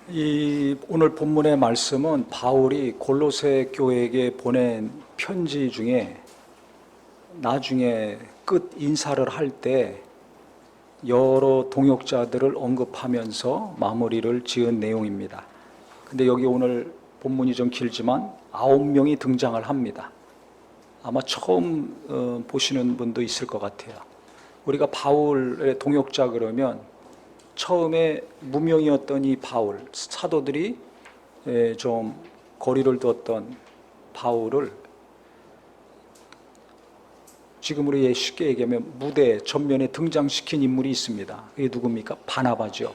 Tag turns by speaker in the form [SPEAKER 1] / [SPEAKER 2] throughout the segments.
[SPEAKER 1] 오늘 본문의 말씀은 바울이 골로새 교회에게 보낸 편지 중에 나중에 끝 인사를 할 때 여러 동역자들을 언급하면서 마무리를 지은 내용입니다. 근데 여기 오늘 본문이 좀 길지만 9명이 등장을 합니다. 아마 처음 보시는 분도 있을 것 같아요. 우리가 바울의 동역자 그러면 처음에 무명이었던 이 바울, 사도들이 좀 거리를 두었던 바울을 지금 우리 쉽게 얘기하면 무대 전면에 등장시킨 인물이 있습니다. 이게 누굽니까? 바나바죠.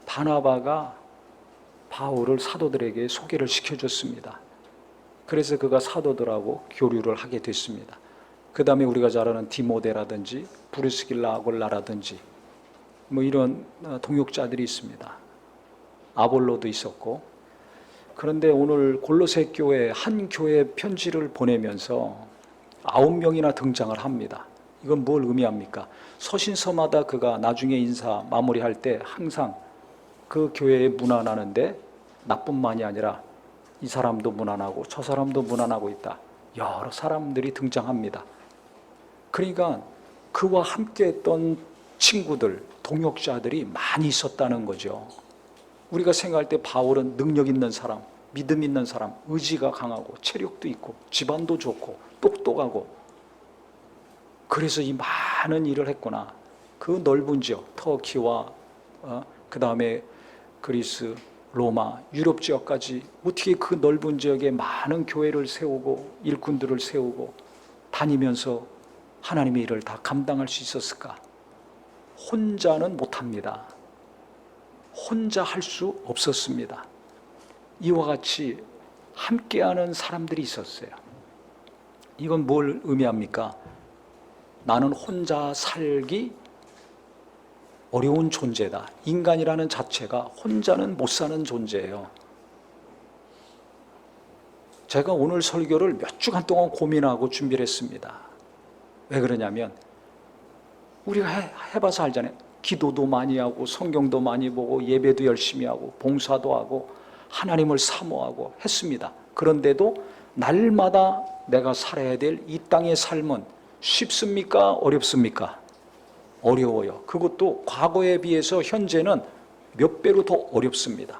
[SPEAKER 1] 바나바가 바울을 사도들에게 소개를 시켜줬습니다. 그래서 그가 사도들하고 교류를 하게 됐습니다. 그 다음에 우리가 잘 아는 디모데라든지 브리스길라 아골라라든지 뭐 이런 동역자들이 있습니다. 아볼로도 있었고. 그런데 오늘 골로새 교회 한 교회 편지를 보내면서 9명이나 등장을 합니다. 이건 뭘 의미합니까? 서신서마다 그가 나중에 인사 마무리할 때 항상 그 교회에 문안하는데 나뿐만이 아니라 이 사람도 문안하고 저 사람도 문안하고 있다. 여러 사람들이 등장합니다. 그러니까 그와 함께 했던 친구들, 동역자들이 많이 있었다는 거죠. 우리가 생각할 때 바울은 능력 있는 사람, 믿음 있는 사람, 의지가 강하고 체력도 있고 집안도 좋고 똑똑하고 그래서 이 많은 일을 했구나. 그 넓은 지역, 터키와 그 다음에 그리스, 로마, 유럽 지역까지 어떻게 그 넓은 지역에 많은 교회를 세우고 일꾼들을 세우고 다니면서 하나님의 일을 다 감당할 수 있었을까? 혼자는 못합니다. 혼자 할 수 없었습니다. 이와 같이 함께하는 사람들이 있었어요. 이건 뭘 의미합니까? 나는 혼자 살기 어려운 존재다. 인간이라는 자체가 혼자는 못 사는 존재예요. 제가 오늘 설교를 몇 주간 동안 고민하고 준비를 했습니다. 왜 그러냐면 우리가 해봐서 알잖아요. 기도도 많이 하고 성경도 많이 보고 예배도 열심히 하고 봉사도 하고 하나님을 사모하고 했습니다. 그런데도 날마다 내가 살아야 될 이 땅의 삶은 쉽습니까? 어렵습니까? 어려워요. 그것도 과거에 비해서 현재는 몇 배로 더 어렵습니다.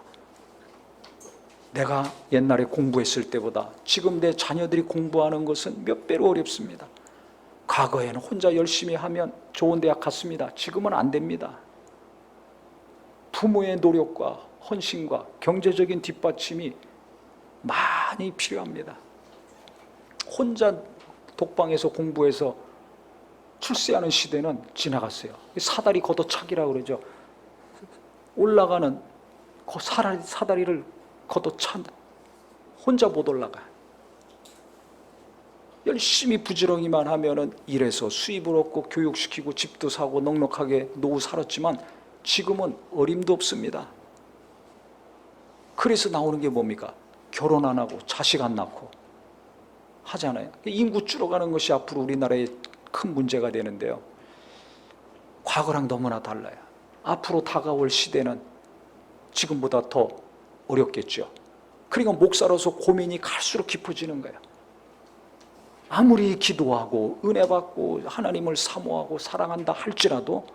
[SPEAKER 1] 내가 옛날에 공부했을 때보다 지금 내 자녀들이 공부하는 것은 몇 배로 어렵습니다. 과거에는 혼자 열심히 하면 좋은 대학 갔습니다. 지금은 안 됩니다. 부모의 노력과 헌신과 경제적인 뒷받침이 많이 필요합니다. 혼자 독방에서 공부해서 출세하는 시대는 지나갔어요. 사다리 걷어차기라고 그러죠. 올라가는 사다리를 걷어찬 혼자 못 올라가. 열심히 부지런히만 하면은 일해서 수입을 얻고 교육시키고 집도 사고 넉넉하게 노후 살았지만 지금은 어림도 없습니다. 그래서 나오는 게 뭡니까? 결혼 안 하고 자식 안 낳고 하잖아요. 인구 줄어가는 것이 앞으로 우리나라의 큰 문제가 되는데요. 과거랑 너무나 달라요. 앞으로 다가올 시대는 지금보다 더 어렵겠죠. 그러니까 목사로서 고민이 갈수록 깊어지는 거예요. 아무리 기도하고 은혜 받고 하나님을 사모하고 사랑한다 할지라도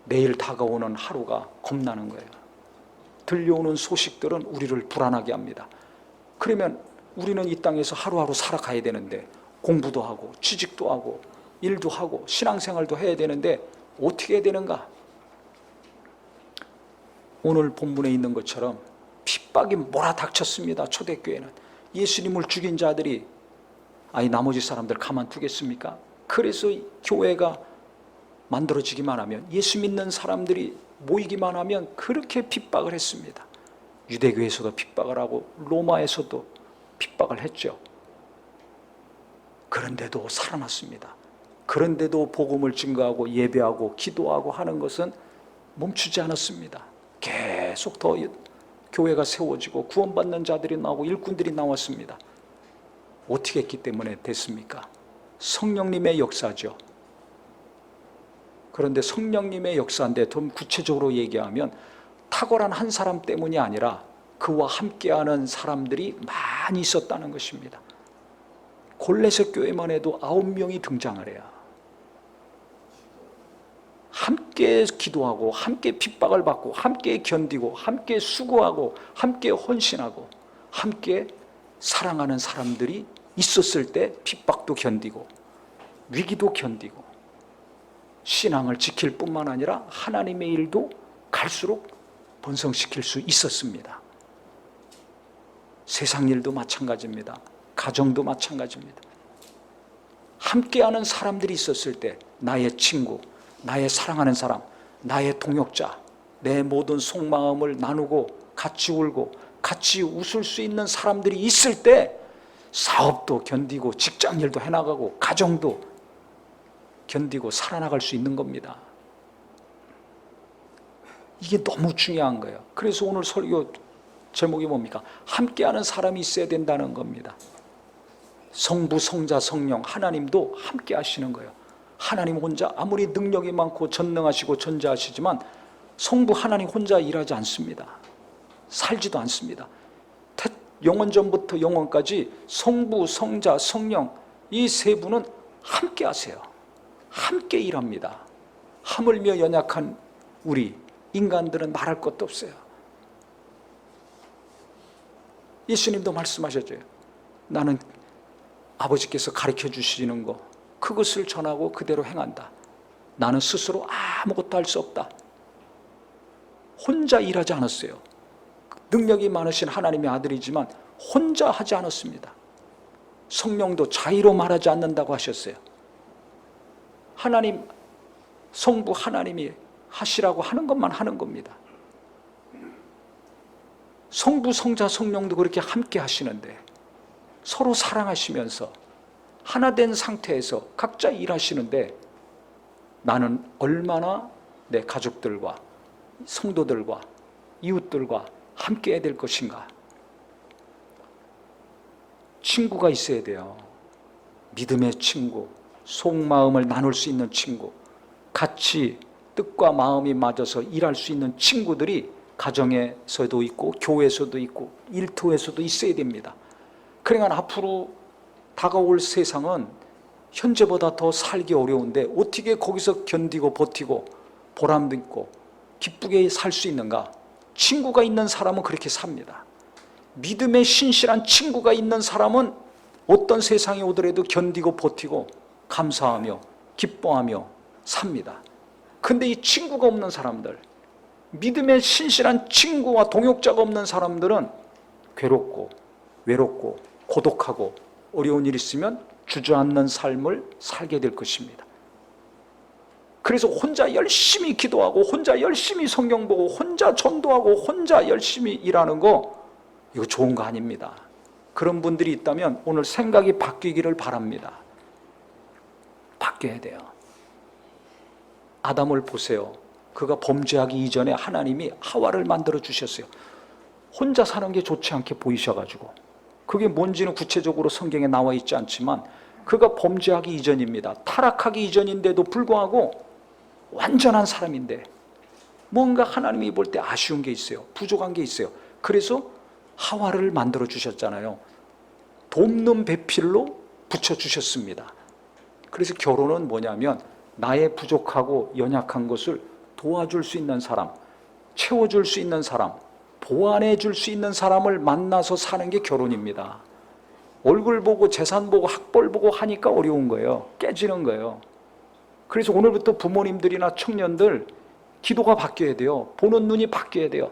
[SPEAKER 1] 내일 다가오는 하루가 겁나는 거예요. 들려오는 소식들은 우리를 불안하게 합니다. 그러면 우리는 이 땅에서 하루하루 살아가야 되는데 공부도 하고 취직도 하고 일도 하고 신앙생활도 해야 되는데 어떻게 해야 되는가? 오늘 본문에 있는 것처럼 핍박이 몰아닥쳤습니다. 초대교회는. 예수님을 죽인 자들이 나머지 사람들 가만두겠습니까? 그래서 교회가 만들어지기만 하면 예수 믿는 사람들이 모이기만 하면 그렇게 핍박을 했습니다. 유대교에서도 핍박을 하고 로마에서도 핍박을 했죠. 그런데도 살아났습니다. 그런데도 복음을 증거하고 예배하고 기도하고 하는 것은 멈추지 않았습니다. 계속 더 교회가 세워지고 구원받는 자들이 나오고 일꾼들이 나왔습니다. 어떻게 했기 때문에 됐습니까? 성령님의 역사죠. 그런데 성령님의 역사인데 좀 구체적으로 얘기하면 탁월한 한 사람 때문이 아니라 그와 함께하는 사람들이 많이 있었다는 것입니다. 골레셋 교회만 해도 9명이 등장을 해요. 함께 기도하고 함께 핍박을 받고 함께 견디고 함께 수고하고 함께 헌신하고 함께 사랑하는 사람들이 있었을 때 핍박도 견디고 위기도 견디고 신앙을 지킬 뿐만 아니라 하나님의 일도 갈수록 번성시킬 수 있었습니다. 세상 일도 마찬가지입니다. 가정도 마찬가지입니다. 함께하는 사람들이 있었을 때 나의 친구, 나의 사랑하는 사람, 나의 동역자, 내 모든 속마음을 나누고 같이 울고 같이 웃을 수 있는 사람들이 있을 때 사업도 견디고 직장일도 해나가고 가정도 견디고 살아나갈 수 있는 겁니다. 이게 너무 중요한 거예요. 그래서 오늘 설교 제목이 뭡니까? 함께하는 사람이 있어야 된다는 겁니다. 성부, 성자, 성령 하나님도 함께 하시는 거예요. 하나님 혼자 아무리 능력이 많고 전능하시고 전지하시지만 성부 하나님 혼자 일하지 않습니다. 살지도 않습니다. 영원전부터 영원까지 성부, 성자, 성령 이 세 분은 함께 하세요. 함께 일합니다. 하물며 연약한 우리 인간들은 말할 것도 없어요. 예수님도 말씀하셨죠. 나는 아버지께서 가르쳐 주시는 거 그것을 전하고 그대로 행한다. 나는 스스로 아무것도 할 수 없다. 혼자 일하지 않았어요. 능력이 많으신 하나님의 아들이지만 혼자 하지 않았습니다. 성령도 자의로 말하지 않는다고 하셨어요. 하나님, 성부 하나님이 하시라고 하는 것만 하는 겁니다. 성부, 성자, 성령도 그렇게 함께 하시는데 서로 사랑하시면서 하나 된 상태에서 각자 일하시는데 나는 얼마나 내 가족들과 성도들과 이웃들과 함께 해야 될 것인가. 친구가 있어야 돼요. 믿음의 친구, 속마음을 나눌 수 있는 친구, 같이 뜻과 마음이 맞아서 일할 수 있는 친구들이 가정에서도 있고 교회에서도 있고 일터에서도 있어야 됩니다. 그러니까 앞으로 다가올 세상은 현재보다 더 살기 어려운데 어떻게 거기서 견디고 버티고 보람도 있고 기쁘게 살 수 있는가? 친구가 있는 사람은 그렇게 삽니다. 믿음의 신실한 친구가 있는 사람은 어떤 세상이 오더라도 견디고 버티고 감사하며 기뻐하며 삽니다. 근데 이 친구가 없는 사람들, 믿음의 신실한 친구와 동역자가 없는 사람들은 괴롭고 외롭고 고독하고 어려운 일이 있으면 주저앉는 삶을 살게 될 것입니다. 그래서 혼자 열심히 기도하고 혼자 열심히 성경 보고 혼자 전도하고 혼자 열심히 일하는 거 이거 좋은 거 아닙니다. 그런 분들이 있다면 오늘 생각이 바뀌기를 바랍니다. 바뀌어야 돼요. 아담을 보세요. 그가 범죄하기 이전에 하나님이 하와를 만들어 주셨어요. 혼자 사는 게 좋지 않게 보이셔가지고 그게 뭔지는 구체적으로 성경에 나와 있지 않지만 그가 범죄하기 이전입니다. 타락하기 이전인데도 불구하고 완전한 사람인데 뭔가 하나님이 볼 때 아쉬운 게 있어요. 부족한 게 있어요. 그래서 하와를 만들어 주셨잖아요. 돕는 배필로 붙여주셨습니다. 그래서 결혼은 뭐냐면 나의 부족하고 연약한 것을 도와줄 수 있는 사람, 채워줄 수 있는 사람, 보완해 줄 수 있는 사람을 만나서 사는 게 결혼입니다. 얼굴 보고 재산 보고 학벌 보고 하니까 어려운 거예요. 깨지는 거예요. 그래서 오늘부터 부모님들이나 청년들 기도가 바뀌어야 돼요. 보는 눈이 바뀌어야 돼요.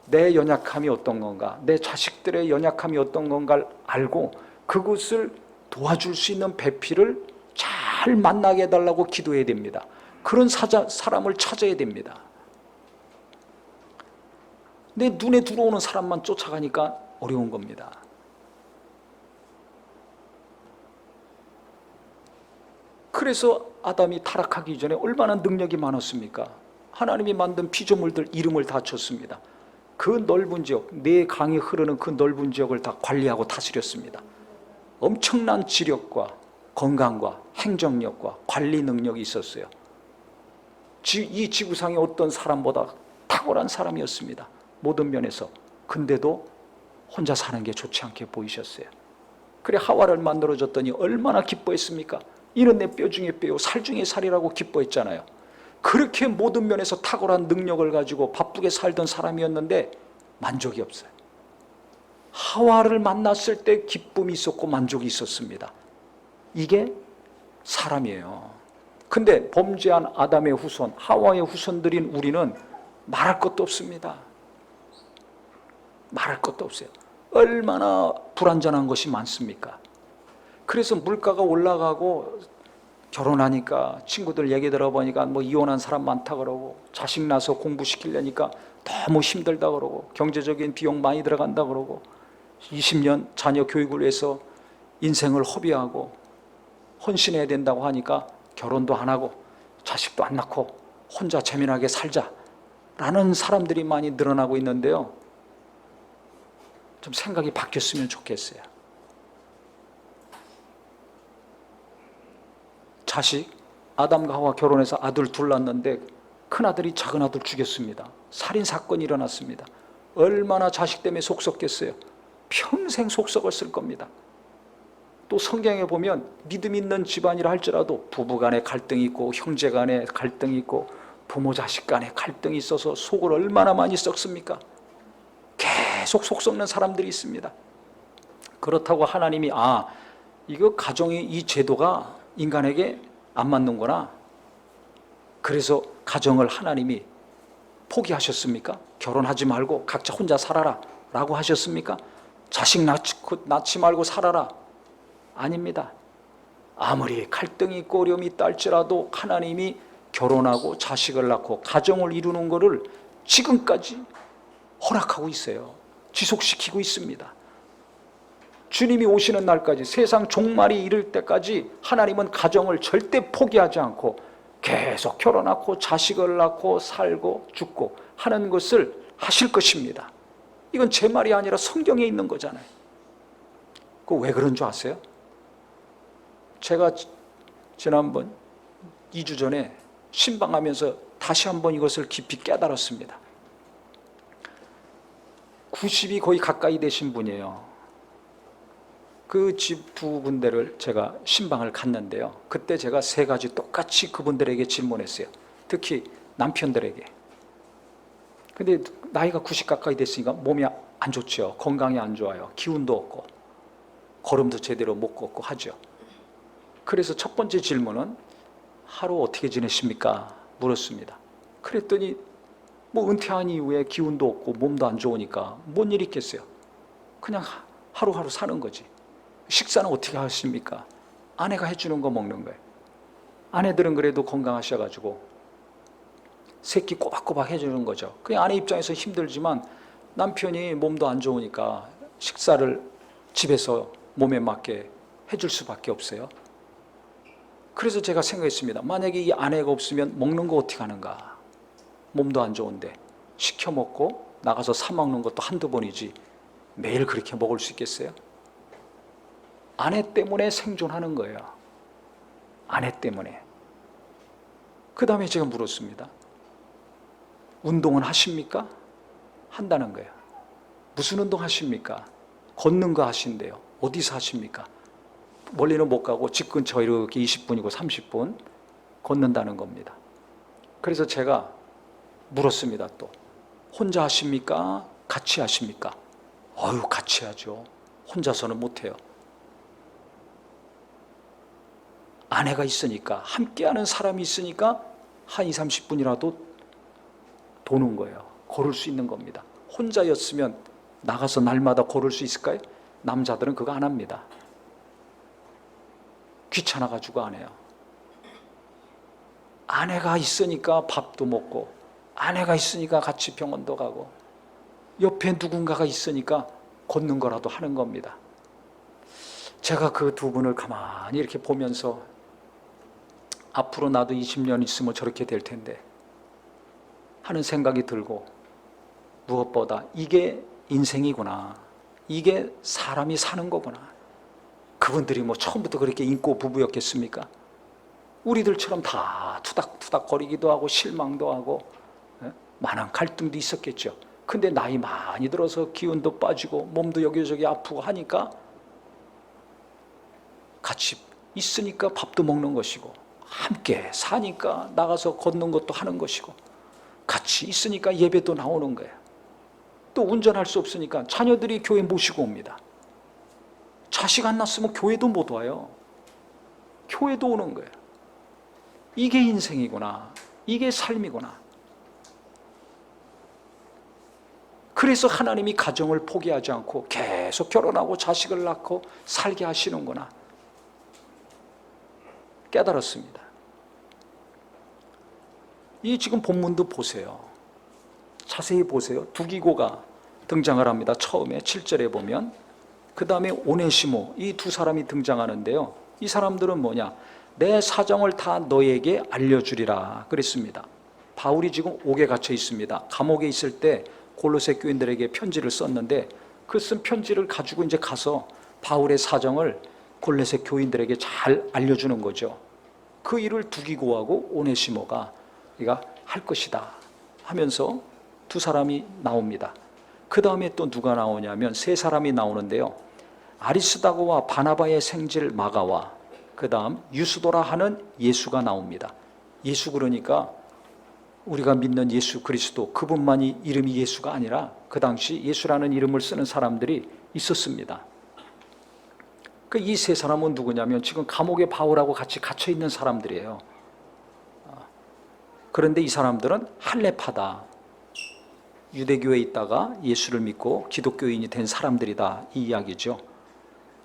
[SPEAKER 1] 내 연약함이 어떤 건가, 내 자식들의 연약함이 어떤 건가를 알고 그것을 도와줄 수 있는 배필을 잘 만나게 해달라고 기도해야 됩니다. 그런 사람을 찾아야 됩니다. 내 눈에 들어오는 사람만 쫓아가니까 어려운 겁니다. 그래서 아담이 타락하기 이전에 얼마나 능력이 많았습니까? 하나님이 만든 피조물들 이름을 다 쳤습니다. 그 넓은 지역, 네 강이 흐르는 그 넓은 지역을 다 관리하고 다스렸습니다. 엄청난 지력과 건강과 행정력과 관리 능력이 있었어요. 이 지구상의 어떤 사람보다 탁월한 사람이었습니다. 모든 면에서. 근데도 혼자 사는 게 좋지 않게 보이셨어요. 그래 하와를 만들어줬더니 얼마나 기뻐했습니까? 이는 내 뼈 중에 뼈요 살 중에 살이라고 기뻐했잖아요. 그렇게 모든 면에서 탁월한 능력을 가지고 바쁘게 살던 사람이었는데 만족이 없어요. 하와를 만났을 때 기쁨이 있었고 만족이 있었습니다. 이게 사람이에요. 근데 범죄한 아담의 후손, 하와의 후손들인 우리는 말할 것도 없습니다. 말할 것도 없어요. 얼마나 불완전한 것이 많습니까? 그래서 물가가 올라가고 결혼하니까 친구들 얘기 들어보니까 뭐 이혼한 사람 많다 그러고, 자식 낳아서 공부시키려니까 너무 힘들다 그러고, 경제적인 비용 많이 들어간다 그러고, 20년 자녀 교육을 위해서 인생을 허비하고 헌신해야 된다고 하니까 결혼도 안 하고 자식도 안 낳고 혼자 재미나게 살자라는 사람들이 많이 늘어나고 있는데요. 좀 생각이 바뀌었으면 좋겠어요. 자식, 아담과 하와 결혼해서 아들 둘 낳았는데 큰아들이 작은아들 죽였습니다. 살인사건이 일어났습니다. 얼마나 자식 때문에 속 썩겠어요. 평생 속 썩었을 겁니다. 또 성경에 보면 믿음 있는 집안이라 할지라도 부부간에 갈등이 있고 형제간에 갈등이 있고 부모 자식 간에 갈등이 있어서 속을 얼마나 많이 썩습니까? 계속 속 썩는 사람들이 있습니다. 그렇다고 하나님이 이거 가정의 이 제도가 인간에게 안 맞는구나, 그래서 가정을 하나님이 포기하셨습니까? 결혼하지 말고 각자 혼자 살아라 라고 하셨습니까? 자식 낳지 말고 살아라? 아닙니다. 아무리 갈등이 있고 어려움이 있다 할지라도 하나님이 결혼하고 자식을 낳고 가정을 이루는 것을 지금까지 허락하고 있어요. 지속시키고 있습니다. 주님이 오시는 날까지, 세상 종말이 이를 때까지 하나님은 가정을 절대 포기하지 않고 계속 결혼하고 자식을 낳고 살고 죽고 하는 것을 하실 것입니다. 이건 제 말이 아니라 성경에 있는 거잖아요. 그거 왜 그런 줄 아세요? 제가 지난번 2주 전에 신방하면서 다시 한번 이것을 깊이 깨달았습니다. 90이 거의 가까이 되신 분이에요. 그 집 두 군데를 제가 신방을 갔는데요. 그때 제가 세 가지 똑같이 그분들에게 질문했어요. 특히 남편들에게. 근데 나이가 90 가까이 됐으니까 몸이 안 좋죠. 건강이 안 좋아요. 기운도 없고 걸음도 제대로 못 걷고 하죠. 그래서 첫 번째 질문은 하루 어떻게 지내십니까? 물었습니다. 그랬더니 뭐 은퇴한 이후에 기운도 없고 몸도 안 좋으니까 뭔 일이 있겠어요? 그냥 하루하루 사는 거지. 식사는 어떻게 하십니까? 아내가 해주는 거 먹는 거예요. 아내들은 그래도 건강하셔가지고 새끼 꼬박꼬박 해주는 거죠. 그냥 아내 입장에서 힘들지만 남편이 몸도 안 좋으니까 식사를 집에서 몸에 맞게 해줄 수밖에 없어요. 그래서 제가 생각했습니다. 만약에 이 아내가 없으면 먹는 거 어떻게 하는가? 몸도 안 좋은데 시켜 먹고 나가서 사 먹는 것도 한두 번이지 매일 그렇게 먹을 수 있겠어요? 아내 때문에 생존하는 거예요. 아내 때문에. 그 다음에 제가 물었습니다. 운동은 하십니까? 한다는 거예요. 무슨 운동 하십니까? 걷는 거 하신대요. 어디서 하십니까? 멀리는 못 가고 집 근처 이렇게 20분이고 30분 걷는다는 겁니다. 그래서 제가 물었습니다. 또 혼자 하십니까? 같이 하십니까? 같이 하죠. 혼자서는 못해요. 아내가 있으니까, 함께하는 사람이 있으니까 한 20, 30분이라도 도는 거예요. 걸을 수 있는 겁니다. 혼자였으면 나가서 날마다 걸을 수 있을까요? 남자들은 그거 안 합니다. 귀찮아가지고 안 해요. 아내가 있으니까 밥도 먹고, 아내가 있으니까 같이 병원도 가고, 옆에 누군가가 있으니까 걷는 거라도 하는 겁니다. 제가 그 두 분을 가만히 이렇게 보면서 앞으로 나도 20년 있으면 저렇게 될 텐데 하는 생각이 들고, 무엇보다 이게 인생이구나, 이게 사람이 사는 거구나. 그분들이 뭐 처음부터 그렇게 인고 부부였겠습니까? 우리들처럼 다 투닥투닥 거리기도 하고 실망도 하고 많은 갈등도 있었겠죠. 근데 나이 많이 들어서 기운도 빠지고 몸도 여기저기 아프고 하니까 같이 있으니까 밥도 먹는 것이고, 함께 사니까 나가서 걷는 것도 하는 것이고, 같이 있으니까 예배도 나오는 거예요. 또 운전할 수 없으니까 자녀들이 교회 모시고 옵니다. 자식 안 낳았으면 교회도 못 와요. 교회도 오는 거예요. 이게 인생이구나. 이게 삶이구나. 그래서 하나님이 가정을 포기하지 않고 계속 결혼하고 자식을 낳고 살게 하시는구나 깨달았습니다. 이 지금 본문도 보세요. 자세히 보세요. 두기고가 등장을 합니다. 처음에 7절에 보면. 그 다음에 오네시모, 이 두 사람이 등장하는데요. 이 사람들은 뭐냐? 내 사정을 다 너에게 알려주리라 그랬습니다. 바울이 지금 옥에 갇혀 있습니다. 감옥에 있을 때 골로새 교인들에게 편지를 썼는데, 그 쓴 편지를 가지고 이제 가서 바울의 사정을 골로새 교인들에게 잘 알려주는 거죠. 그 일을 두기고하고 오네시모가 네가 할 것이다 하면서 두 사람이 나옵니다. 그 다음에 또 누가 나오냐면 세 사람이 나오는데요. 아리스다고와 바나바의 생질 마가와 그 다음 유스도라 하는 예수가 나옵니다. 예수 그러니까 우리가 믿는 예수 그리스도, 그분만이 이름이 예수가 아니라 그 당시 예수라는 이름을 쓰는 사람들이 있었습니다. 이 세 사람은 누구냐면 지금 감옥에 바울하고 같이 갇혀 있는 사람들이에요. 그런데 이 사람들은 할례파다, 유대교에 있다가 예수를 믿고 기독교인이 된 사람들이다, 이 이야기죠.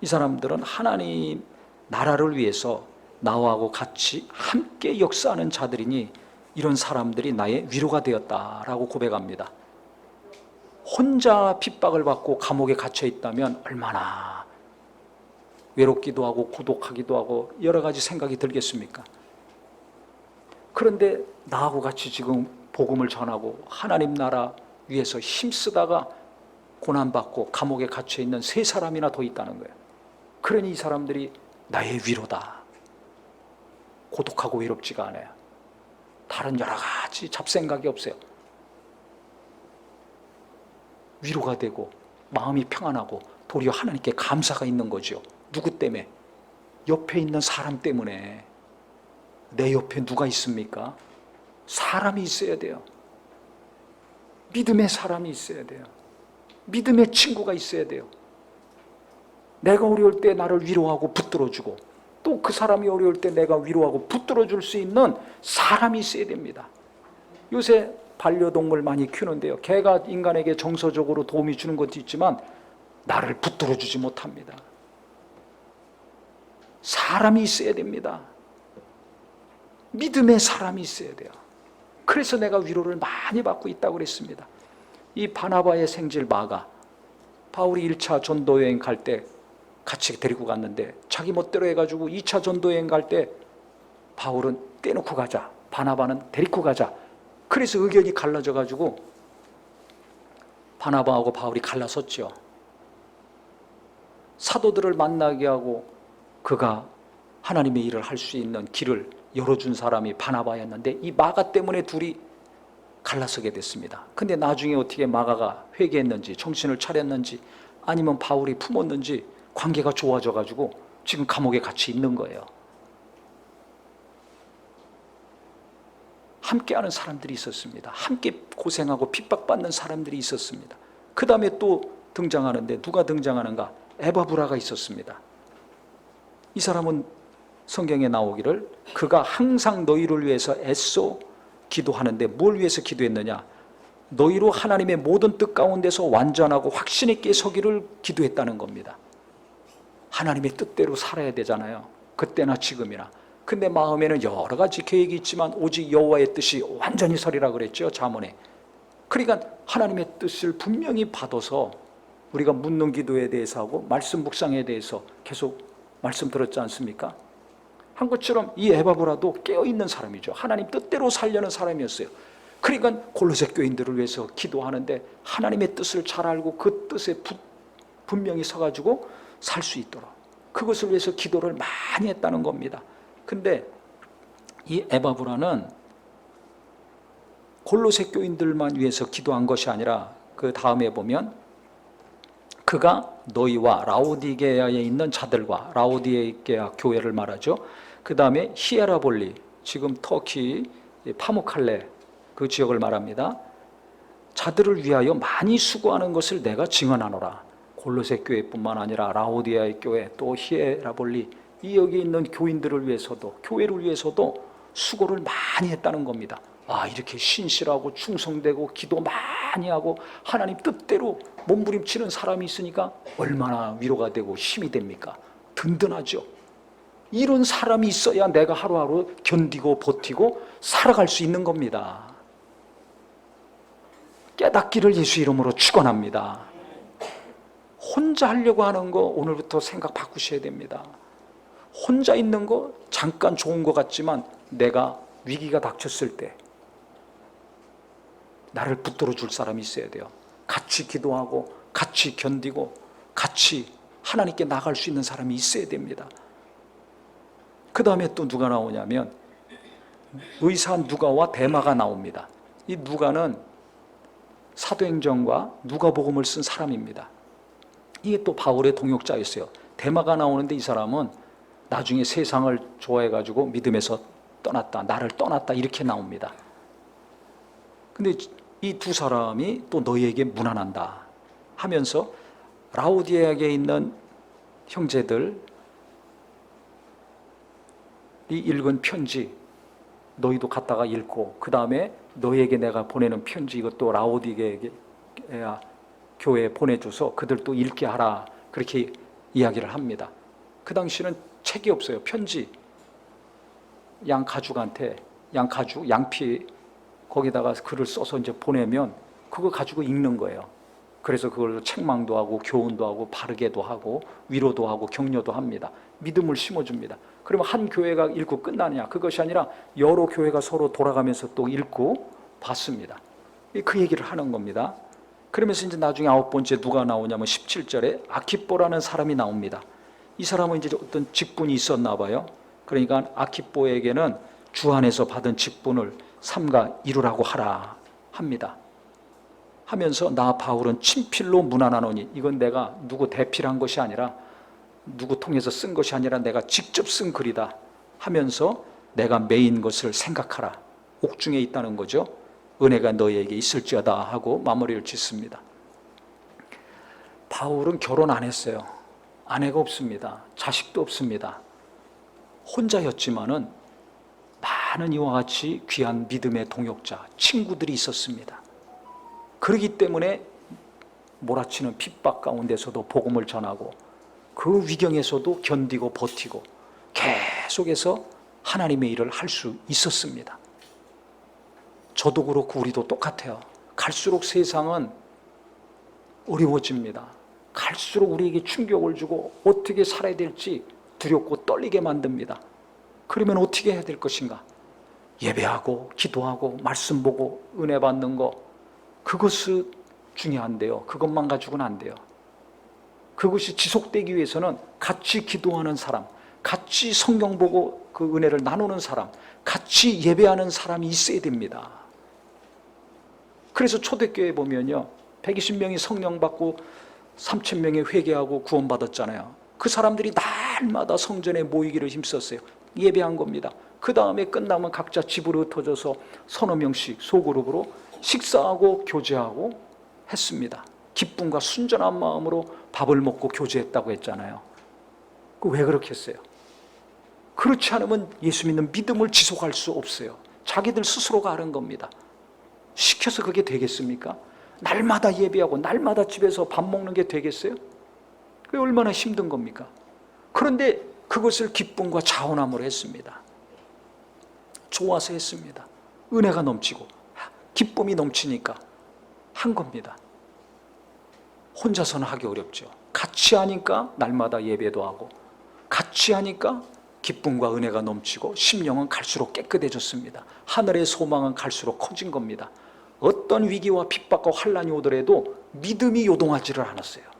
[SPEAKER 1] 이 사람들은 하나님 나라를 위해서 나하고 같이 함께 역사하는 자들이니 이런 사람들이 나의 위로가 되었다라고 고백합니다. 혼자 핍박을 받고 감옥에 갇혀 있다면 얼마나 외롭기도 하고 고독하기도 하고 여러 가지 생각이 들겠습니까? 그런데 나하고 같이 지금 복음을 전하고 하나님 나라 위해서 힘쓰다가 고난받고 감옥에 갇혀 있는 세 사람이나 더 있다는 거예요. 그러니 이 사람들이 나의 위로다. 고독하고 외롭지가 않아요. 다른 여러 가지 잡생각이 없어요. 위로가 되고 마음이 평안하고 도리어 하나님께 감사가 있는 거죠. 누구 때문에? 옆에 있는 사람 때문에. 내 옆에 누가 있습니까? 사람이 있어야 돼요. 믿음의 사람이 있어야 돼요. 믿음의 친구가 있어야 돼요. 내가 어려울 때 나를 위로하고 붙들어주고, 또 그 사람이 어려울 때 내가 위로하고 붙들어줄 수 있는 사람이 있어야 됩니다. 요새 반려동물 많이 키우는데요. 개가 인간에게 정서적으로 도움이 주는 것도 있지만 나를 붙들어주지 못합니다. 사람이 있어야 됩니다. 믿음의 사람이 있어야 돼요. 그래서 내가 위로를 많이 받고 있다고 그랬습니다. 이 바나바의 생질 마가, 바울이 1차 전도여행 갈 때 같이 데리고 갔는데 자기 멋대로 해가지고 2차 전도여행 갈 때 바울은 떼놓고 가자, 바나바는 데리고 가자. 그래서 의견이 갈라져가지고 바나바하고 바울이 갈라섰죠. 사도들을 만나게 하고 그가 하나님의 일을 할 수 있는 길을 열어준 사람이 바나바였는데 이 마가 때문에 둘이 갈라서게 됐습니다. 근데 나중에 어떻게 마가가 회개했는지 정신을 차렸는지 아니면 바울이 품었는지 관계가 좋아져가지고 지금 감옥에 같이 있는 거예요. 함께하는 사람들이 있었습니다. 함께 고생하고 핍박받는 사람들이 있었습니다. 그 다음에 또 등장하는데 누가 등장하는가? 에바브라가 있었습니다. 이 사람은 성경에 나오기를 그가 항상 너희를 위해서 애써 기도하는데 뭘 위해서 기도했느냐? 너희로 하나님의 모든 뜻 가운데서 완전하고 확신 있게 서기를 기도했다는 겁니다. 하나님의 뜻대로 살아야 되잖아요. 그때나 지금이나. 근데 마음에는 여러 가지 계획이 있지만 오직 여호와의 뜻이 완전히 서리라 그랬죠, 잠언에. 그러니까 하나님의 뜻을 분명히 받아서 우리가 묻는 기도에 대해서 하고 말씀 묵상에 대해서 계속 말씀 들었지 않습니까? 한 것처럼 이 에바브라도 깨어있는 사람이죠. 하나님 뜻대로 살려는 사람이었어요. 그러니까 골로새 교인들을 위해서 기도하는데 하나님의 뜻을 잘 알고 그 뜻에 분명히 서가지고 살 수 있도록 그것을 위해서 기도를 많이 했다는 겁니다. 근데 이 에바브라는 골로새 교인들만 위해서 기도한 것이 아니라 그 다음에 보면 그가 너희와 라오디게아에 있는 자들과, 라오디게아 교회를 말하죠. 그 다음에 히에라볼리, 지금 터키 파무칼레 그 지역을 말합니다. 자들을 위하여 많이 수고하는 것을 내가 증언하노라. 골로새 교회뿐만 아니라 라오디게아의 교회, 또 히에라볼리, 이 여기 있는 교인들을 위해서도, 교회를 위해서도 수고를 많이 했다는 겁니다. 아, 이렇게 신실하고 충성되고 기도 많이 하고 하나님 뜻대로 몸부림치는 사람이 있으니까 얼마나 위로가 되고 힘이 됩니까? 든든하죠. 이런 사람이 있어야 내가 하루하루 견디고 버티고 살아갈 수 있는 겁니다. 깨닫기를 예수 이름으로 축원합니다. 혼자 하려고 하는 거 오늘부터 생각 바꾸셔야 됩니다. 혼자 있는 거 잠깐 좋은 것 같지만 내가 위기가 닥쳤을 때 나를 붙들어 줄 사람이 있어야 돼요. 같이 기도하고 같이 견디고 같이 하나님께 나갈 수 있는 사람이 있어야 됩니다. 그 다음에 또 누가 나오냐면 의사 누가와 데마가 나옵니다. 이 누가는 사도행전과 누가복음을 쓴 사람입니다. 이게 또 바울의 동역자였어요. 데마가 나오는데 이 사람은 나중에 세상을 좋아해가지고 믿음에서 떠났다, 나를 떠났다 이렇게 나옵니다. 근데 이 두 사람이 또 너희에게 문안한다 하면서 라오디게아에 있는 형제들이 읽은 편지 너희도 갖다가 읽고, 그 다음에 너희에게 내가 보내는 편지 이것도 라오디게아 교회에 보내줘서 그들도 읽게 하라, 그렇게 이야기를 합니다. 그 당시는 책이 없어요. 편지, 양가죽한테, 양피 거기다가 글을 써서 이제 보내면 그거 가지고 읽는 거예요. 그래서 그걸 책망도 하고 교훈도 하고 바르게도 하고 위로도 하고 격려도 합니다. 믿음을 심어줍니다. 그러면 한 교회가 읽고 끝나느냐? 그것이 아니라 여러 교회가 서로 돌아가면서 또 읽고 받습니다. 그 얘기를 하는 겁니다. 그러면서 이제 나중에 9번째 누가 나오냐면 17절에 아키뽀라는 사람이 나옵니다. 이 사람은 이제 어떤 직분이 있었나 봐요. 그러니까 아키뽀에게는 주 안에서 받은 직분을 삼가 이루라고 하라 합니다. 하면서 나 바울은 친필로 문안하노니, 이건 내가 누구 대필한 것이 아니라 누구 통해서 쓴 것이 아니라 내가 직접 쓴 글이다 하면서 내가 메인 것을 생각하라, 옥중에 있다는 거죠. 은혜가 너희에게 있을지어다 하고 마무리를 짓습니다. 바울은 결혼 안 했어요. 아내가 없습니다. 자식도 없습니다. 혼자였지만은 많은 이와 같이 귀한 믿음의 동역자, 친구들이 있었습니다. 그렇기 때문에 몰아치는 핍박 가운데서도 복음을 전하고 그 위경에서도 견디고 버티고 계속해서 하나님의 일을 할 수 있었습니다. 저도 그렇고 우리도 똑같아요. 갈수록 세상은 어려워집니다. 갈수록 우리에게 충격을 주고 어떻게 살아야 될지 두렵고 떨리게 만듭니다. 그러면 어떻게 해야 될 것인가? 예배하고 기도하고 말씀 보고 은혜 받는 거, 그것이 중요한데요. 그것만 가지고는 안 돼요. 그것이 지속되기 위해서는 같이 기도하는 사람, 같이 성경 보고 그 은혜를 나누는 사람, 같이 예배하는 사람이 있어야 됩니다. 그래서 초대교회 보면요, 120명이 성령 받고 3,000명이 회개하고 구원받았잖아요. 그 사람들이 날마다 성전에 모이기를 힘썼어요. 예배한 겁니다. 그 다음에 끝나면 각자 집으로 흩어져서 서너 명씩 소그룹으로 식사하고 교제하고 했습니다. 기쁨과 순전한 마음으로 밥을 먹고 교제했다고 했잖아요. 왜 그렇게 했어요? 그렇지 않으면 예수 믿는 믿음을 지속할 수 없어요. 자기들 스스로가 하는 겁니다. 시켜서 그게 되겠습니까? 날마다 예배하고 날마다 집에서 밥 먹는 게 되겠어요? 그게 얼마나 힘든 겁니까? 그런데 그것을 기쁨과 자원함으로 했습니다. 좋아서 했습니다. 은혜가 넘치고 기쁨이 넘치니까 한 겁니다. 혼자서는 하기 어렵죠. 같이 하니까 날마다 예배도 하고 같이 하니까 기쁨과 은혜가 넘치고 심령은 갈수록 깨끗해졌습니다. 하늘의 소망은 갈수록 커진 겁니다. 어떤 위기와 핍박과 환난이 오더라도 믿음이 요동하지를 않았어요.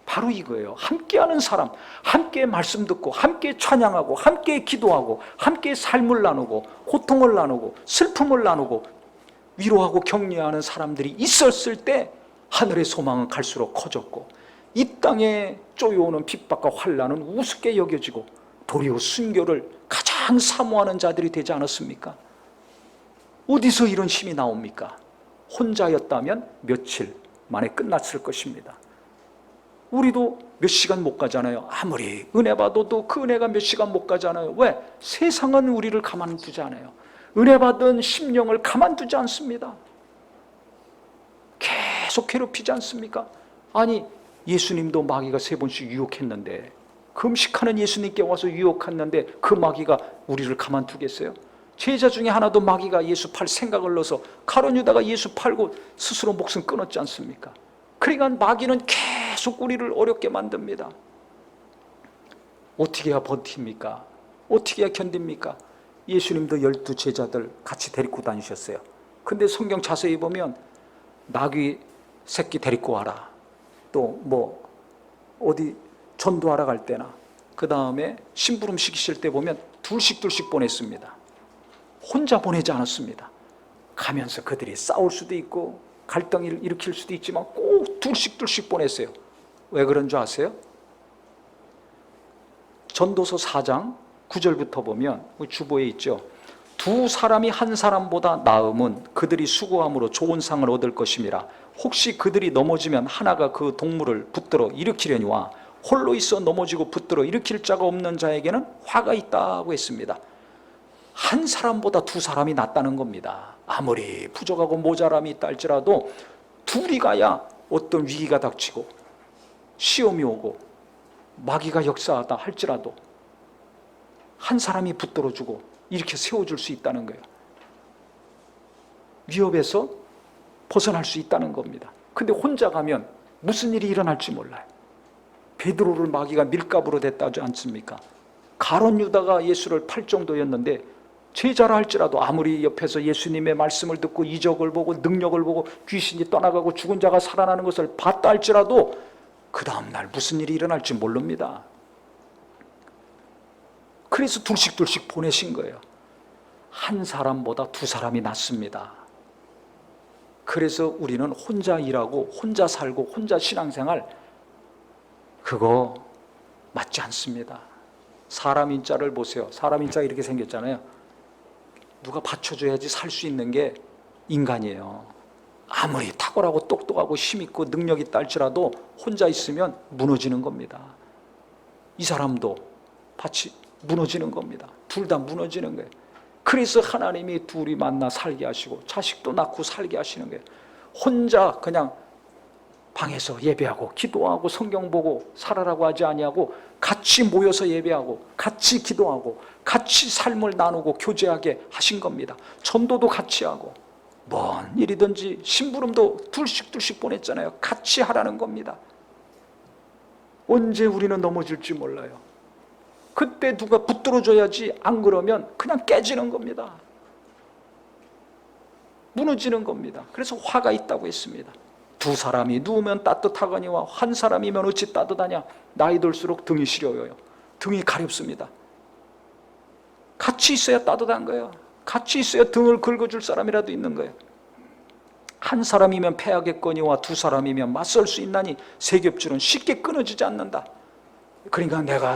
[SPEAKER 1] 바로 이거예요. 함께하는 사람, 함께 말씀 듣고 함께 찬양하고 함께 기도하고 함께 삶을 나누고 고통을 나누고 슬픔을 나누고 위로하고 격려하는 사람들이 있었을 때 하늘의 소망은 갈수록 커졌고, 이 땅에 쪼여오는 핍박과 환난은 우습게 여겨지고 도리어 순교를 가장 사모하는 자들이 되지 않았습니까? 어디서 이런 힘이 나옵니까? 혼자였다면 며칠 만에 끝났을 것입니다. 우리도 몇 시간 못 가잖아요. 아무리 은혜 받아도 그 은혜가 몇 시간 못 가잖아요. 왜? 세상은 우리를 가만두지 않아요. 은혜 받은 심령을 가만두지 않습니다. 계속 괴롭히지 않습니까? 아니, 예수님도 마귀가 3번씩 유혹했는데, 금식하는 예수님께 와서 유혹했는데 그 마귀가 우리를 가만두겠어요? 제자 중에 하나도 마귀가 예수 팔 생각을 넣어서 가룟 유다가 예수 팔고 스스로 목숨 끊었지 않습니까? 그러니까 마귀는 계속 우리를 어렵게 만듭니다. 어떻게 해야 버팁니까? 어떻게 해야 견딥니까? 예수님도 12 제자들 같이 데리고 다니셨어요. 근데 성경 자세히 보면 나귀 새끼 데리고 와라, 또 뭐 어디 전도하러 갈 때나, 그 다음에 심부름 시키실 때 보면 둘씩 보냈습니다. 혼자 보내지 않았습니다. 가면서 그들이 싸울 수도 있고 갈등을 일으킬 수도 있지만 꼭 둘씩 보냈어요. 왜 그런 줄 아세요? 전도서 4장 9절부터 보면 주보에 있죠. 2 사람이 한 사람보다 나음은 그들이 수고함으로 좋은 상을 얻을 것임이라. 혹시 그들이 넘어지면 하나가 그 동물을 붙들어 일으키려니와 홀로 있어 넘어지고 붙들어 일으킬 자가 없는 자에게는 화가 있다고 했습니다. 한 사람보다 2 사람이 낫다는 겁니다. 아무리 부족하고 모자람이 있다 할지라도 둘이 가야 어떤 위기가 닥치고 시험이 오고 마귀가 역사하다 할지라도 한 사람이 붙들어주고 이렇게 세워줄 수 있다는 거예요. 위협에서 벗어날 수 있다는 겁니다. 근데 혼자 가면 무슨 일이 일어날지 몰라요. 베드로를 마귀가 밀가부로 댔다지 않습니까? 가룟 유다가 예수를 팔 정도였는데 제자라 할지라도 아무리 옆에서 예수님의 말씀을 듣고 이적을 보고 능력을 보고 귀신이 떠나가고 죽은 자가 살아나는 것을 봤다 할지라도 그 다음날 무슨 일이 일어날지 모릅니다. 그래서 둘씩 보내신 거예요. 한 사람보다 2 사람이 낫습니다. 그래서 우리는 혼자 일하고 혼자 살고 혼자 신앙생활, 그거 맞지 않습니다. 사람 인자를 보세요. 사람 인자가 이렇게 생겼잖아요. 누가 받쳐줘야지 살 수 있는 게 인간이에요. 아무리 탁월하고 똑똑하고 힘있고 능력이 있다 할지라도 혼자 있으면 무너지는 겁니다. 이 사람도 같이 무너지는 겁니다. 둘 다 무너지는 거예요. 그래서 하나님이 둘이 만나 살게 하시고 자식도 낳고 살게 하시는 거예요. 혼자 그냥 방에서 예배하고 기도하고 성경 보고 살아라고 하지 아니하고 같이 모여서 예배하고 같이 기도하고 같이 삶을 나누고 교제하게 하신 겁니다. 전도도 같이 하고 뭔 일이든지 심부름도 둘씩 보냈잖아요. 같이 하라는 겁니다. 언제 우리는 넘어질지 몰라요. 그때 누가 붙들어줘야지, 안 그러면 그냥 깨지는 겁니다. 무너지는 겁니다. 그래서 화가 있다고 했습니다. 2 사람이 누우면 따뜻하거니와 한 사람이면 어찌 따뜻하냐. 나이 들수록 등이 시려워요. 등이 가렵습니다. 같이 있어야 따뜻한 거예요. 같이 있어야 등을 긁어줄 사람이라도 있는 거예요. 한 사람이면 패하겠거니와 2 사람이면 맞설 수 있나니 세 겹줄은 쉽게 끊어지지 않는다. 그러니까 내가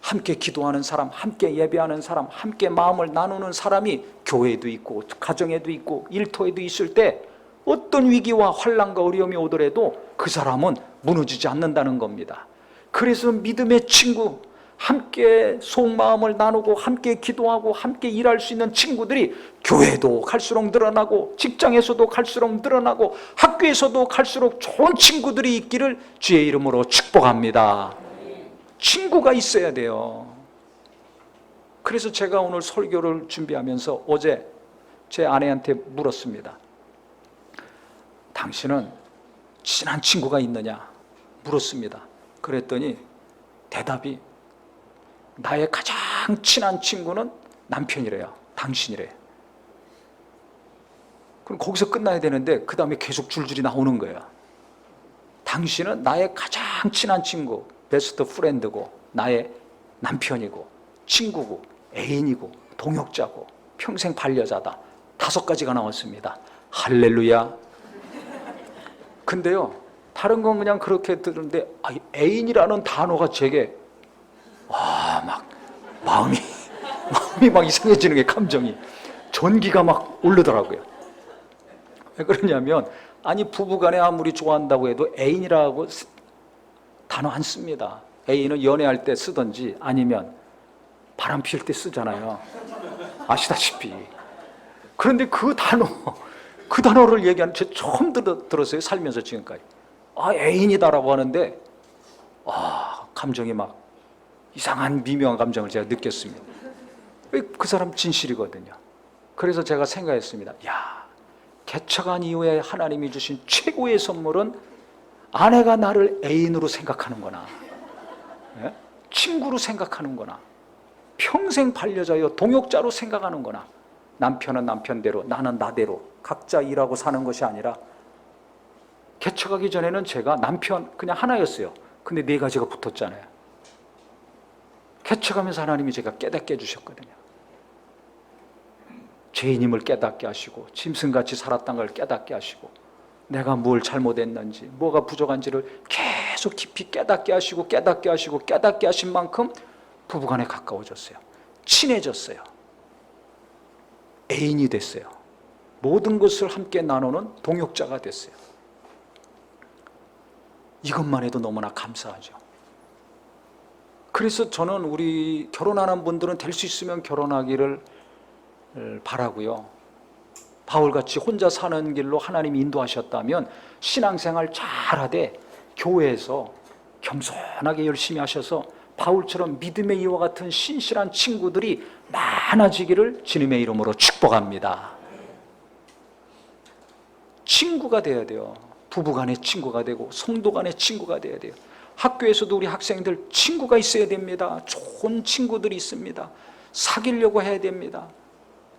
[SPEAKER 1] 함께 기도하는 사람, 함께 예배하는 사람, 함께 마음을 나누는 사람이 교회에도 있고 가정에도 있고 일터에도 있을 때 어떤 위기와 환난과 어려움이 오더라도 그 사람은 무너지지 않는다는 겁니다. 그래서 믿음의 친구, 함께 속마음을 나누고 함께 기도하고 함께 일할 수 있는 친구들이 교회도 갈수록 늘어나고 직장에서도 갈수록 늘어나고 학교에서도 갈수록 좋은 친구들이 있기를 주의 이름으로 축복합니다. 친구가 있어야 돼요. 그래서 제가 오늘 설교를 준비하면서 어제 제 아내한테 물었습니다. 당신은 친한 친구가 있느냐? 물었습니다. 그랬더니 대답이 나의 가장 친한 친구는 남편이래요. 당신이래요. 그럼 거기서 끝나야 되는데 그 다음에 계속 줄줄이 나오는 거예요. 당신은 나의 가장 친한 친구, 베스트 프렌드고 나의 남편이고 친구고 애인이고 동역자고 평생 반려자다. 5가지가 나왔습니다. 할렐루야. 근데요, 다른 건 그냥 그렇게 들은데 애인이라는 단어가 제게 막 마음이 막 이상해지는 게, 감정이 전기가 막 오르더라고요. 왜 그러냐면, 아니 부부간에 아무리 좋아한다고 해도 애인이라고 단어 안 씁니다. 애인은 연애할 때 쓰든지 아니면 바람 필 때 쓰잖아요. 아시다시피. 그런데 그 단어를 얘기하는, 제가 처음 들었어요, 살면서 지금까지. 애인이다라고 하는데 감정이 막 이상한 미묘한 감정을 제가 느꼈습니다. 그 사람 진실이거든요. 그래서 제가 생각했습니다. 개척한 이후에 하나님이 주신 최고의 선물은 아내가 나를 애인으로 생각하는구나, 친구로 생각하는구나, 평생 반려자여 동역자로 생각하는구나. 남편은 남편대로, 나는 나대로 각자 일하고 사는 것이 아니라, 개척하기 전에는 제가 남편 그냥 하나였어요. 근데 4가지가 붙었잖아요. 개척하면서 하나님이 제가 깨닫게 해주셨거든요. 죄인임을 깨닫게 하시고, 짐승같이 살았던 걸 깨닫게 하시고, 내가 뭘 잘못했는지, 뭐가 부족한지를 계속 깊이 깨닫게 하시고, 깨닫게 하신 만큼 부부간에 가까워졌어요. 친해졌어요. 애인이 됐어요. 모든 것을 함께 나누는 동역자가 됐어요. 이것만 해도 너무나 감사하죠. 그래서 저는 우리 결혼하는 분들은 될 수 있으면 결혼하기를 바라고요. 바울같이 혼자 사는 길로 하나님이 인도하셨다면 신앙생활 잘하되 교회에서 겸손하게 열심히 하셔서 바울처럼 믿음의 이와 같은 신실한 친구들이 많아지기를 주님의 이름으로 축복합니다. 친구가 돼야 돼요. 부부간의 친구가 되고 성도간의 친구가 돼야 돼요. 학교에서도 우리 학생들 친구가 있어야 됩니다. 좋은 친구들이 있습니다. 사귀려고 해야 됩니다.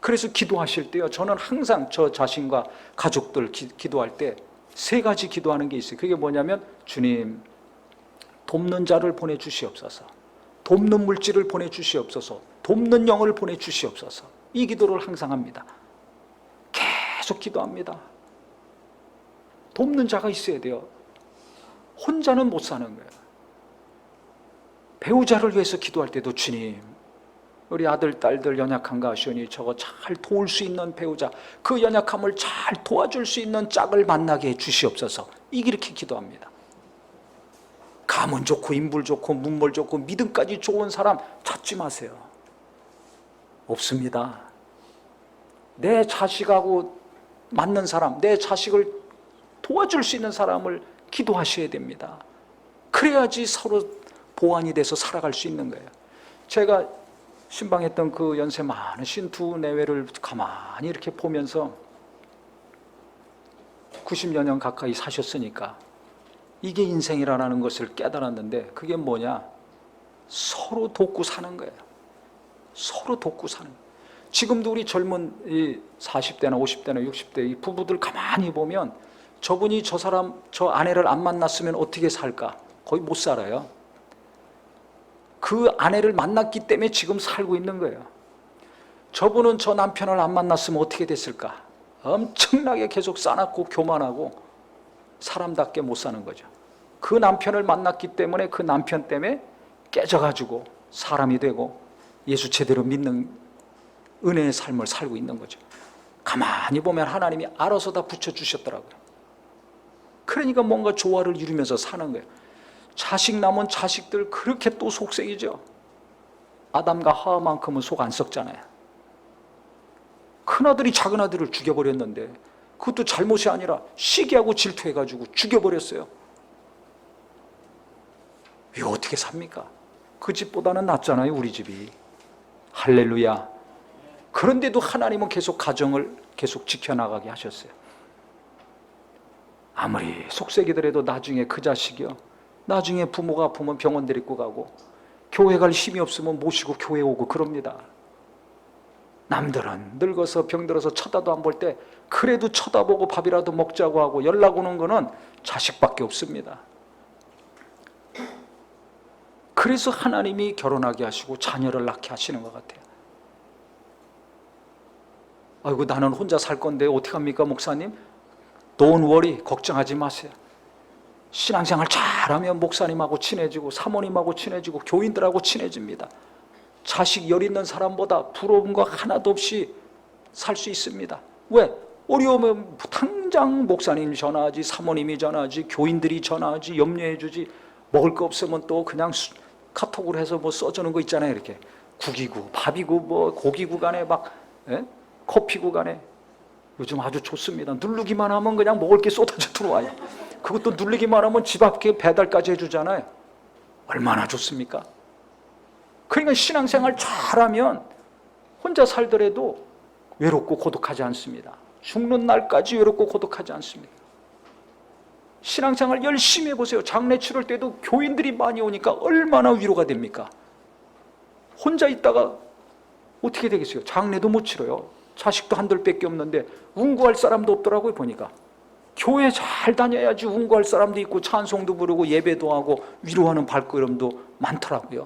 [SPEAKER 1] 그래서 기도하실 때요, 저는 항상 저 자신과 가족들 기도할 때 3가지 기도하는 게 있어요. 그게 뭐냐면, 주님, 돕는 자를 보내주시옵소서, 돕는 물질을 보내주시옵소서, 돕는 영을 보내주시옵소서. 이 기도를 항상 합니다. 계속 기도합니다. 돕는 자가 있어야 돼요. 혼자는 못 사는 거예요. 배우자를 위해서 기도할 때도, 주님, 우리 아들, 딸들 연약한가 하시오니 저거 잘 도울 수 있는 배우자, 그 연약함을 잘 도와줄 수 있는 짝을 만나게 해 주시옵소서. 이렇게 기도합니다. 가문 좋고 인물 좋고 문물 좋고 믿음까지 좋은 사람 찾지 마세요. 없습니다. 내 자식하고 맞는 사람, 내 자식을 도와줄 수 있는 사람을 기도하셔야 됩니다. 그래야지 서로 보완이 돼서 살아갈 수 있는 거예요. 제가 신방했던 그 연세 많으신 2 내외를 가만히 이렇게 보면서 90여 년 가까이 사셨으니까 이게 인생이라는 것을 깨달았는데, 그게 뭐냐? 서로 돕고 사는 거예요. 서로 돕고 사는 거예요. 지금도 우리 젊은 이 40대나 50대나 60대 이 부부들 가만히 보면, 저분이 저 아내를 안 만났으면 어떻게 살까? 거의 못 살아요. 그 아내를 만났기 때문에 지금 살고 있는 거예요. 저분은 저 남편을 안 만났으면 어떻게 됐을까? 엄청나게 계속 싸납고 교만하고 사람답게 못 사는 거죠. 그 남편을 만났기 때문에 그 남편 때문에 깨져가지고 사람이 되고 예수 제대로 믿는 은혜의 삶을 살고 있는 거죠. 가만히 보면 하나님이 알아서 다 붙여주셨더라고요. 그러니까 뭔가 조화를 이루면서 사는 거예요. 자식 남은 자식들 그렇게 또 속색이죠. 아담과 하와만큼은 속 안 썩잖아요. 큰아들이 작은아들을 죽여버렸는데, 그것도 잘못이 아니라 시기하고 질투해가지고 죽여버렸어요. 이거 어떻게 삽니까? 그 집보다는 낫잖아요, 우리 집이. 할렐루야. 그런데도 하나님은 계속 가정을 계속 지켜나가게 하셨어요. 아무리 속색이더라도 나중에 그 자식이요, 나중에 부모가 아프면 병원 데리고 가고, 교회 갈 힘이 없으면 모시고 교회 오고 그럽니다. 남들은 늙어서 병들어서 쳐다도 안 볼 때 그래도 쳐다보고 밥이라도 먹자고 하고 연락 오는 거는 자식밖에 없습니다. 그래서 하나님이 결혼하게 하시고 자녀를 낳게 하시는 것 같아요. 아이고 나는 혼자 살 건데 어떡합니까 목사님? Don't worry, 걱정하지 마세요. 신앙생활 잘하면 목사님하고 친해지고 사모님하고 친해지고 교인들하고 친해집니다. 자식 열 있는 사람보다 부러운 거 하나도 없이 살 수 있습니다. 왜? 어려우면 당장 목사님 전화하지, 사모님이 전화하지, 교인들이 전화하지, 염려해 주지. 먹을 거 없으면 또 그냥 카톡으로 해서 뭐 써주는 거 있잖아요. 이렇게 국이고 밥이고 뭐 고기고 간에 막 커피고 간에 요즘 아주 좋습니다. 누르기만 하면 그냥 먹을 게 쏟아져 들어와요. 그것도 누르기만 하면 집 앞에 배달까지 해주잖아요. 얼마나 좋습니까? 그러니까 신앙생활 잘하면 혼자 살더라도 외롭고 고독하지 않습니다. 죽는 날까지 외롭고 고독하지 않습니다. 신앙생활 열심히 해보세요. 장례 치를 때도 교인들이 많이 오니까 얼마나 위로가 됩니까? 혼자 있다가 어떻게 되겠어요? 장례도 못 치러요. 자식도 한둘밖에 없는데 운구할 사람도 없더라고요. 보니까 교회 잘 다녀야지 운구할 사람도 있고 찬송도 부르고 예배도 하고 위로하는 발걸음도 많더라고요.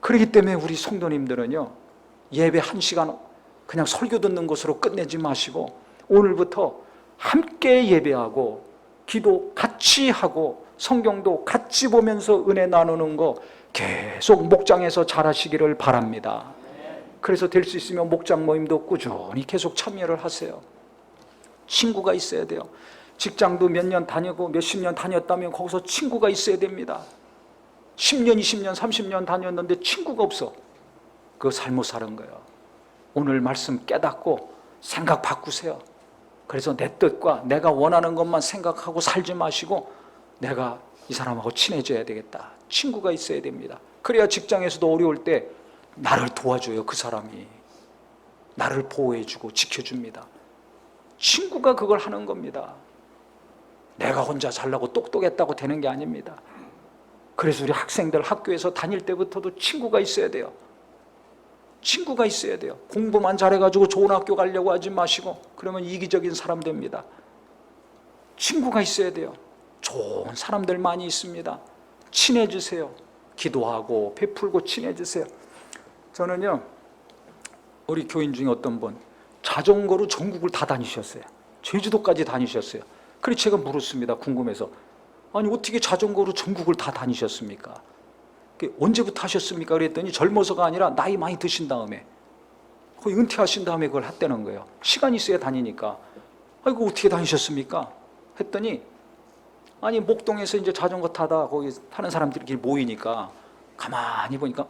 [SPEAKER 1] 그렇기 때문에 우리 성도님들은요, 예배 1시간 그냥 설교 듣는 것으로 끝내지 마시고 오늘부터 함께 예배하고 기도 같이 하고 성경도 같이 보면서 은혜 나누는 거 계속 목장에서 잘하시기를 바랍니다. 그래서 될 수 있으면 목장 모임도 꾸준히 계속 참여를 하세요. 친구가 있어야 돼요. 직장도 몇 년 다니고 몇십 년 다녔다면 거기서 친구가 있어야 됩니다. 10년, 20년, 30년 다녔는데 친구가 없어. 그거 잘못 사는 거예요. 오늘 말씀 깨닫고 생각 바꾸세요. 그래서 내 뜻과 내가 원하는 것만 생각하고 살지 마시고 내가 이 사람하고 친해져야 되겠다. 친구가 있어야 됩니다. 그래야 직장에서도 어려울 때 나를 도와줘요. 그 사람이 나를 보호해주고 지켜줍니다. 친구가 그걸 하는 겁니다. 내가 혼자 잘나고 똑똑했다고 되는 게 아닙니다. 그래서 우리 학생들 학교에서 다닐 때부터도 친구가 있어야 돼요. 친구가 있어야 돼요. 공부만 잘해가지고 좋은 학교 가려고 하지 마시고 그러면 이기적인 사람 됩니다. 친구가 있어야 돼요. 좋은 사람들 많이 있습니다. 친해지세요. 기도하고 베풀고 친해지세요. 저는요, 우리 교인 중에 어떤 분 자전거로 전국을 다 다니셨어요. 제주도까지 다니셨어요. 그래서 제가 물었습니다. 궁금해서. 아니 어떻게 자전거로 전국을 다 다니셨습니까? 언제부터 하셨습니까? 그랬더니 젊어서가 아니라 나이 많이 드신 다음에 거의 은퇴하신 다음에 그걸 했다는 거예요. 시간이 있어야 다니니까. 아이고 어떻게 다니셨습니까? 했더니 아니 목동에서 이제 자전거 타다 거기 타는 사람들끼리 모이니까 가만히 보니까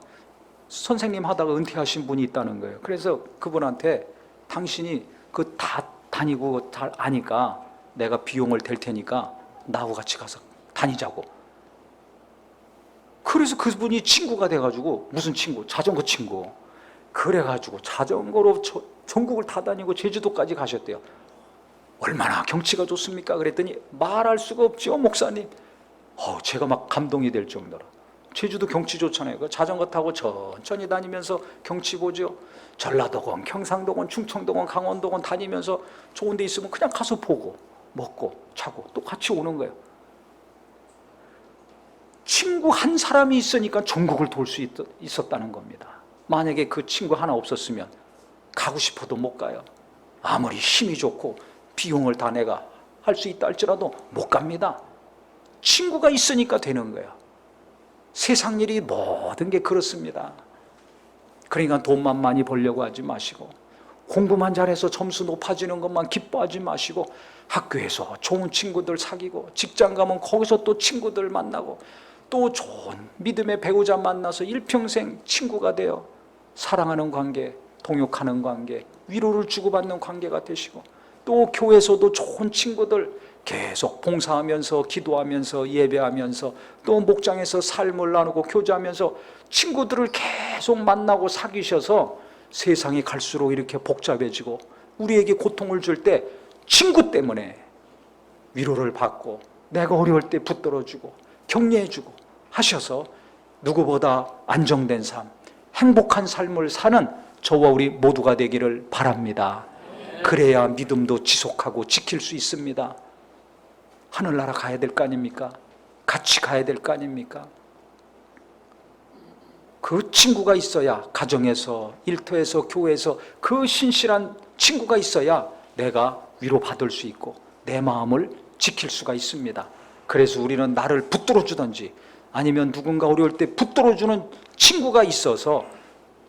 [SPEAKER 1] 선생님 하다가 은퇴하신 분이 있다는 거예요. 그래서 그분한테 당신이 그 다 다니고 잘 아니까 내가 비용을 댈 테니까 나하고 같이 가서 다니자고. 그래서 그분이 친구가 돼가지고 무슨 친구? 자전거 친구. 그래가지고 자전거로 전국을 다 다니고 제주도까지 가셨대요. 얼마나 경치가 좋습니까? 그랬더니 말할 수가 없죠, 목사님. 제가 막 감동이 될 정도로. 제주도 경치 좋잖아요. 그 자전거 타고 천천히 다니면서 경치 보죠. 전라도건, 경상도건, 충청도건, 강원도건 다니면서 좋은 데 있으면 그냥 가서 보고 먹고 자고 또 같이 오는 거예요. 친구 한 사람이 있으니까 전국을 돌 수 있었다는 겁니다. 만약에 그 친구 하나 없었으면 가고 싶어도 못 가요. 아무리 힘이 좋고 비용을 다 내가 할 수 있다 할지라도 못 갑니다. 친구가 있으니까 되는 거예요. 세상 일이 모든 게 그렇습니다. 그러니까 돈만 많이 벌려고 하지 마시고 공부만 잘해서 점수 높아지는 것만 기뻐하지 마시고 학교에서 좋은 친구들 사귀고 직장 가면 거기서 또 친구들 만나고 또 좋은 믿음의 배우자 만나서 일평생 친구가 되어 사랑하는 관계, 동역하는 관계, 위로를 주고받는 관계가 되시고 또 교회에서도 좋은 친구들 계속 봉사하면서 기도하면서 예배하면서 또 목장에서 삶을 나누고 교제하면서 친구들을 계속 만나고 사귀셔서 세상이 갈수록 이렇게 복잡해지고 우리에게 고통을 줄 때 친구 때문에 위로를 받고 내가 어려울 때 붙들어주고 격려해주고 하셔서 누구보다 안정된 삶, 행복한 삶을 사는 저와 우리 모두가 되기를 바랍니다. 그래야 믿음도 지속하고 지킬 수 있습니다. 하늘나라 가야 될 거 아닙니까? 같이 가야 될 거 아닙니까? 그 친구가 있어야, 가정에서, 일터에서, 교회에서 그 신실한 친구가 있어야 내가 위로받을 수 있고 내 마음을 지킬 수가 있습니다. 그래서 우리는 나를 붙들어 주든지 아니면 누군가 어려울 때 붙들어 주는 친구가 있어서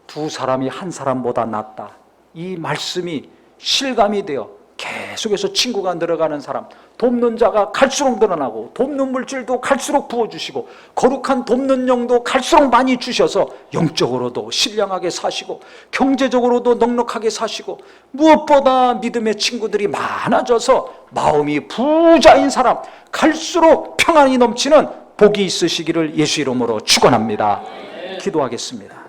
[SPEAKER 1] 두 사람이 한 사람보다 낫다, 이 말씀이 실감이 되어 계속해서 친구가 늘어가는 사람, 돕는 자가 갈수록 늘어나고 돕는 물질도 갈수록 부어주시고 거룩한 돕는 영도 갈수록 많이 주셔서 영적으로도 신령하게 사시고 경제적으로도 넉넉하게 사시고 무엇보다 믿음의 친구들이 많아져서 마음이 부자인 사람, 갈수록 평안이 넘치는 복이 있으시기를 예수 이름으로 축원합니다. 기도하겠습니다.